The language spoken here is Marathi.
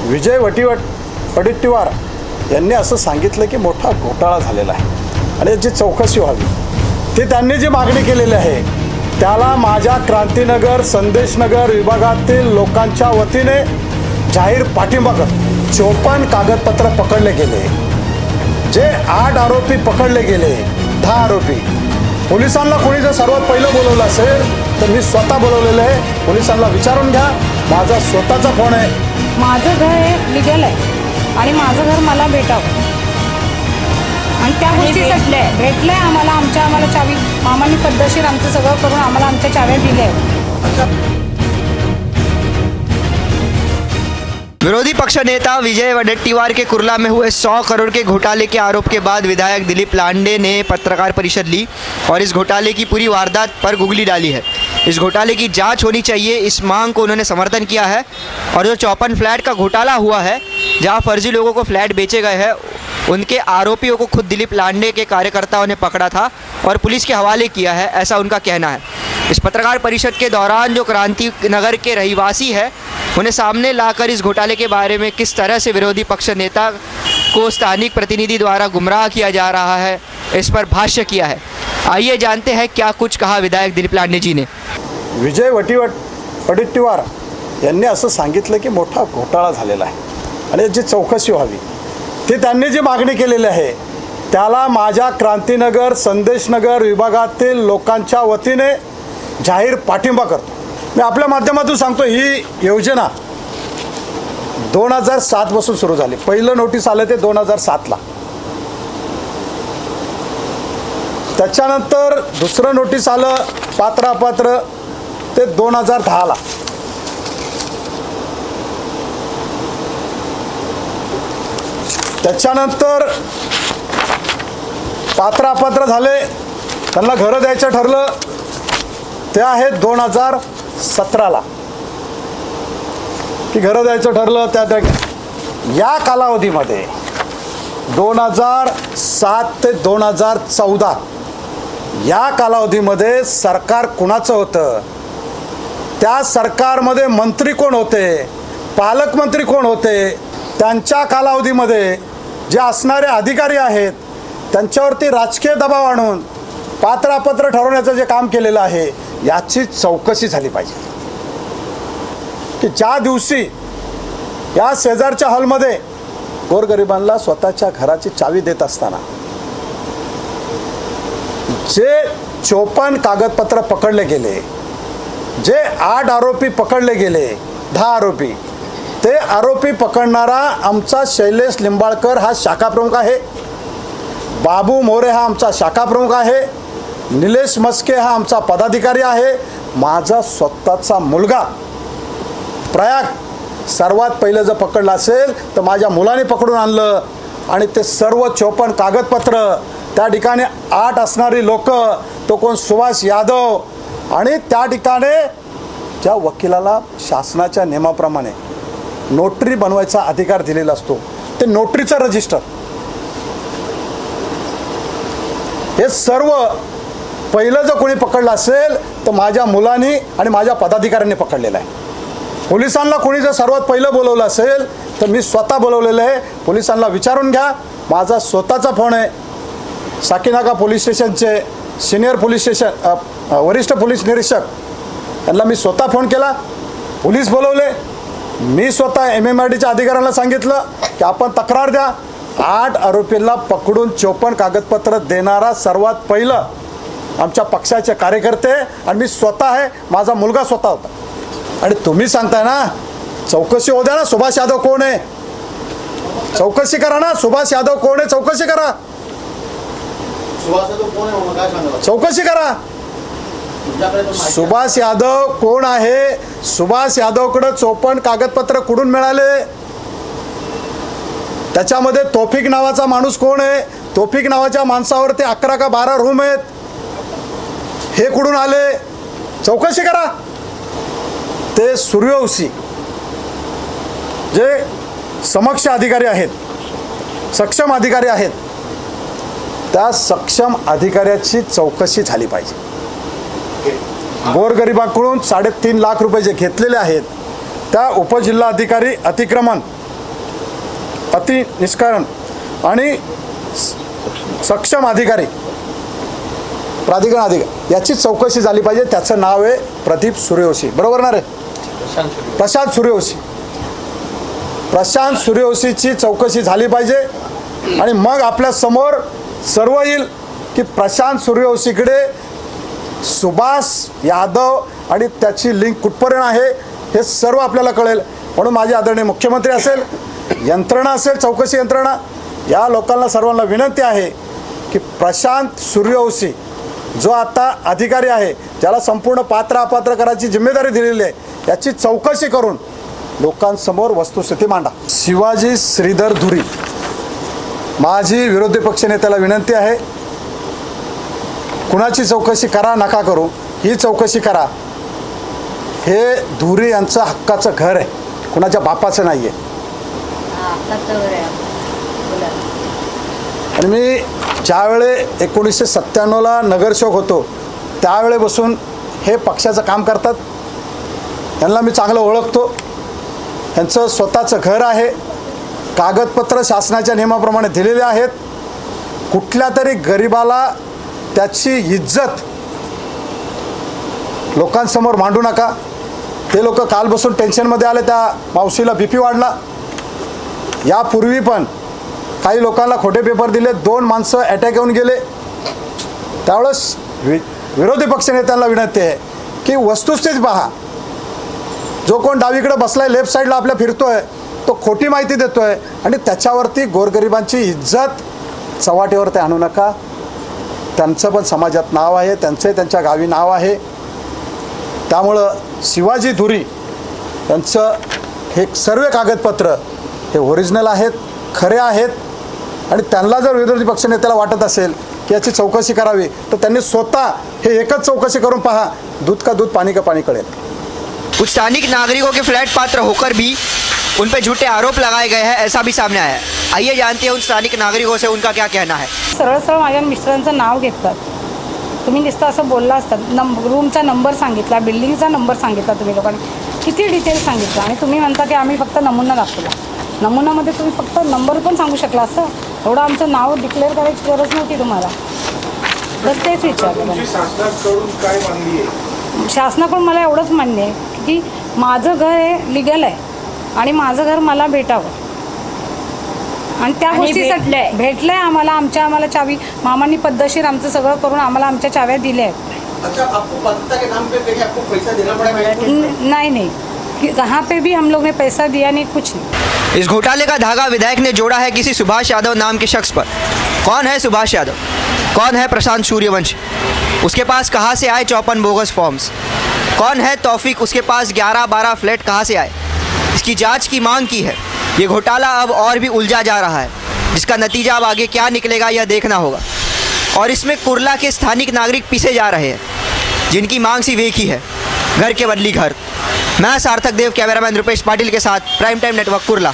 विजय वडेट्टीवार यांनी असं सांगितलं की मोठा घोटाळा झालेला आहे आणि याची चौकशी व्हावी। ती त्यांनी जी मागणी केलेली आहे त्याला माझ्या क्रांतीनगर संदेशनगर विभागातील लोकांच्या वतीने जाहीर पाठिंबा करतो। 54 कागदपत्र पकडले गेले, जे 8 आरोपी पकडले गेले, 10 आरोपी पोलिसांना कोणी जर सर्वात पहिलं बोलवलं असेल तर मी स्वतः बोलवलेलं आहे। पोलिसांना विचारून घ्या, माझा स्वतःचा फोन आहे। माझं घर हे लिगल आहे आणि माझं घर मला भेटावं आणि त्या गोष्टी भेटलंय आम्हाला चावी मामांनी पद्धतशीर आमचं सगळं करून आम्हाला आमच्या चाव्या दिल्या। विरोधी पक्ष नेता विजय वडेट्टीवार के कुर्ला में हुए 100 करोड़ के घोटाले के आरोप के बाद विधायक दिलीप लांडे ने पत्रकार परिषद ली और इस घोटाले की पूरी वारदात पर गुगली डाली है। इस घोटाले की जांच होनी चाहिए, इस मांग को उन्होंने समर्थन किया है। और जो 54 फ्लैट का घोटाला हुआ है, जहां फर्जी लोगों को फ्लैट बेचे गए हैं, उनके आरोपियों को खुद दिलीप लांडे के कार्यकर्ताओं ने पकड़ा था और पुलिस के हवाले किया है, ऐसा उनका कहना है। इस पत्रकार परिषद के दौरान जो क्रांति नगर के रहीवासी है उन्हें सामने लाकर इस घोटाले के बारे में किस तरह से विरोधी पक्ष नेता को स्थानिक प्रतिनिधि द्वारा गुमराह किया जा रहा है, इस पर भाष्य किया है। आइए जानते हैं क्या कुछ कहा विधायक दिलीप लांडे जी ने। विजय वडेट्टीवार यांनी असं सांगितलं की मोठा घोटाळा झालेला आहे आणि याची चौकशी व्हावी। ती त्यांनी जी मागणी केलेली आहे त्याला माझ्या क्रांतीनगर संदेशनगर विभागातील लोकांच्या वतीने जाहीर पाठिंबा करतो। मी आपल्या माध्यमातून सांगतो, ही योजना 2007 पासून सुरू झाली। पहिलं नोटीस आलं ते 2007ला, त्याच्यानंतर दुसरं नोटीस आलं पात्र ते 2010ला, त्याच्यानंतर पात्र झाले, त्यांना घरं द्यायचं ठरलं ते आहे 2017ला की घरं द्यायचं ठरलं। त्या या कालावधीमध्ये 2007 ते 2014 या कालावधीमध्ये सरकार कुणाचं होतं, त्या सरकारमध्ये मंत्री कोण होते, पालकमंत्री कोण होते, त्यांच्या कालावधीमध्ये जे असणारे अधिकारी आहेत त्यांच्यावरती राजकीय दबाव आणून पात्र ठरवण्याचं जे काम केलेलं आहे याची चौकशी झाली पाहिजे। की ज्या दिवशी या शेजारच्या हॉलमध्ये गोरगरिबांना स्वतःच्या घराची चावी देत असताना जे 54 कागदपत्र पकडले गेले, जे 8 आरोपी पकडले गेले, 10 आरोपी, ते आरोपी पकडणारा आमचा शैलेश लिंबाळकर हा शाखा प्रमुख आहे, बाबू मोरे हा आमचा शाखा प्रमुख आहे, निलेश मस्के हा आमचा पदाधिकारी आहे, माझा स्वतःचा मुलगा प्रयाग सर्वात पहिलं जर पकडलं असेल तर माझ्या मुलाने पकडून आणलं आणि ते सर्व 54 कागदपत्र त्या ठिकाणी 8 असणारी लोक, तो कोण सुभाष यादव आणि त्या ठिकाणी ज्या वकिलाला शासनाच्या नियमाप्रमाणे नोटरी बनवायचा अधिकार दिलेला असतो ते नोटरीचं रजिस्टर, हे सर्व पहिलं जर कोणी पकडलं असेल तर माझ्या मुलांनी आणि माझ्या पदाधिकाऱ्यांनी पकडलेलं आहे। पोलिसांना कोणी जर सर्वात पहिलं बोलवलं असेल तर मी स्वतः बोलवलेलं आहे। पोलिसांना विचारून घ्या, माझा स्वतःचा फोन आहे। साकीनाका पोलीस स्टेशनचे सिनियर पोलीस स्टेशन वरिष्ठ पोलीस निरीक्षक यांना मी स्वतः फोन केला, पोलीस बोलवले, मी स्वतः MMRDच्या अधिकाऱ्यांना सांगितलं की आपण तक्रार द्या। 8 आरोपींना पकडून 54 कागदपत्र देणारा सर्वात पहिलं आमच्या पक्षाचे कार्यकर्ते आणि मी स्वतः आहे, माझा मुलगा स्वतः होता। आणि तुम्ही सांगताय ना चौकशी होऊ द्या ना, सुभाष यादव कोण आहे चौकशी करा ना, सुभाष यादव कोण आहे चौकशी करा, चौकशी करा। सुभाष यादव कोण आहे, सुभाष यादवकडे 54 कागदपत्र कुठून मिळाले, त्याच्यामध्ये तौफिक नावाचा माणूस कोण आहे, तौफिक नावाच्या माणसावरती 11 का 12 रूम आहेत, हे कुठून आले, चौकशी करा। ते सूर्यवंशी जे समक्ष अधिकारी आहेत, सक्षम अधिकारी आहेत, त्या सक्षम अधिकाऱ्याची चौकशी झाली पाहिजे। गोरगरिबाकडून 3.5 लाख रुपये जे घेतलेले आहेत त्या उपजिल्हाधिकारी अतिक्रमण अति निष्कारण आणि सक्षम अधिकारी प्राधिकरण अधिकारी याची चौकशी झाली पाहिजे. त्याचं नाव आहे प्रदीप सूर्यवंशी, बरोबर ना रे? प्रशांत सूर्यवंशी. प्रशांत सूर्यवंशीची चौकशी झाली पाहिजे आणि मग आपल्या समोर सर्व येईल की प्रशांत सूर्यवंशीकडे सुभाष यादव आणि त्याची लिंक कुठपर्यंत आहे हे सर्व आपल्याला कळेल. म्हणून माझे आदरणीय मुख्यमंत्री असेल, यंत्रणा असेल, चौकशी यंत्रणा, या लोकांना सर्वांना विनंती आहे की प्रशांत सूर्यवंशी जो आता अधिकारी आहे, ज्याला संपूर्ण पात्र अपात्र करायची जिम्मेदारी दिलेली आहे, याची चौकशी करून लोकांसमोर वस्तुस्थिती मांडा. शिवाजी श्रीधर धुरी, माझी विरोधी पक्षनेत्याला विनंती आहे, कुणाची चौकशी करा नका करू, ही चौकशी करा. हे धुरी यांचं हक्काचं घर आहे, कुणाच्या बापाचं नाही आहे. आणि मी ज्यावेळे 1997ला नगरसेवक होतो त्यावेळेपासून हे पक्षाचं काम करतात. त्यांना मी चांगलं ओळखतो. त्यांचं स्वतःचं घर आहे, कागदपत्र शासनाच्या नियमाप्रमाणे दिलेले आहेत. कुठल्या तरी गरिबाला त्याची इज्जत लोकांसमोर मांडू नका. ते लोक काल बसून टेन्शनमध्ये आले, त्या मावशीला BP वाढला. यापूर्वी पण काही लोकांना खोटे पेपर दिले, 2 माणसं अटॅक येऊन गेले. त्यावेळेस विरोधी पक्षनेत्यांना विनंती आहे की वस्तुस्थिती पहा. जो कोण डावीकडे बसलाय, लेफ्ट साईडला आपल्या फिरतोय, तो खोटी माहिती देतोय आणि त्याच्यावरती गोरगरिबांची इज्जत चव्हाट्यावरती आणू नका. त्यांचं पण समाजात नाव आहे, त्यांचं त्यांच्या गावी नाव आहे. त्यामुळं शिवाजी धुरी यांचं हे सर्व कागदपत्र हे ओरिजिनल आहेत, खरे आहेत. आणि त्यांना जर विरोधी पक्षनेत्याला वाटत असेल की याची चौकशी करावी तर त्यांनी स्वतः हे एकच चौकशी करून पहा, दूध का दूध पानी का पानी कळेल. कुछ स्थानिक नागरिकों के फ्लैट पात्र होकर भी उन पे झूठे आरोप लगाए गए हैं, ऐसा भी सामने आया है. आइए जानते हैं उन स्थानिक नागरिकों से उनका क्या कहना है. सरळ सरळ माझ्या मिस्टरांचं नाव घेतात. तुम्ही नुसतं असं बोलला असतात, रूमचा नंबर सांगितला, बिल्डिंगचा नंबर सांगितला, तुम्ही लोकांनी किती डिटेल सांगितलं आणि तुम्ही म्हणता की आम्ही फक्त नमुना दाखवला. नमुन्यामध्ये तुम्ही फक्त नंबर पण सांगू शकला असं. एवढं आमचं नाव डिक्लेअर करायची गरज नव्हती तुम्हाला. तर तेच विचारलं. शासनाकडून मला एवढंच मान्य आहे की माझं घर हे लिगल आहे आणि माझं घर मला भेटावं. आणि त्या गोष्टीसाठी भेटलंय आम्हाला. आम्हाला चावी मामांनी पद्धतशीर आमचं सगळं करून आम्हाला आमच्या चाव्या दिल्या आहेत. नहीं, कहाँ पे भी हम लोग ने पैसा दिया नहीं, कुछ नहीं. इस घोटाले का धागा विधायक ने जोड़ा है किसी सुभाष यादव नाम के शख्स पर. कौन है सुभाष यादव? कौन है प्रशांत सूर्यवंशी? उसके पास कहाँ से आए 54 बोगस फॉर्म्स? कौन है तौफीक? उसके पास 11-12 फ्लैट कहाँ से आए? इसकी जांच की मांग की है. ये घोटाला अब और भी उलझा जा रहा है, जिसका नतीजा अब आगे क्या निकलेगा यह देखना होगा. और इसमें कुर्ला के स्थानिक नागरिक पीछे जा रहे हैं, जिनकी मांग सिर्फ एक ही है, घर के बदली घर. मैं सार्थक देव, कैमरामैन रुपेश पाटिल के साथ, प्राइम टाइम नेटवर्क, कुर्ला.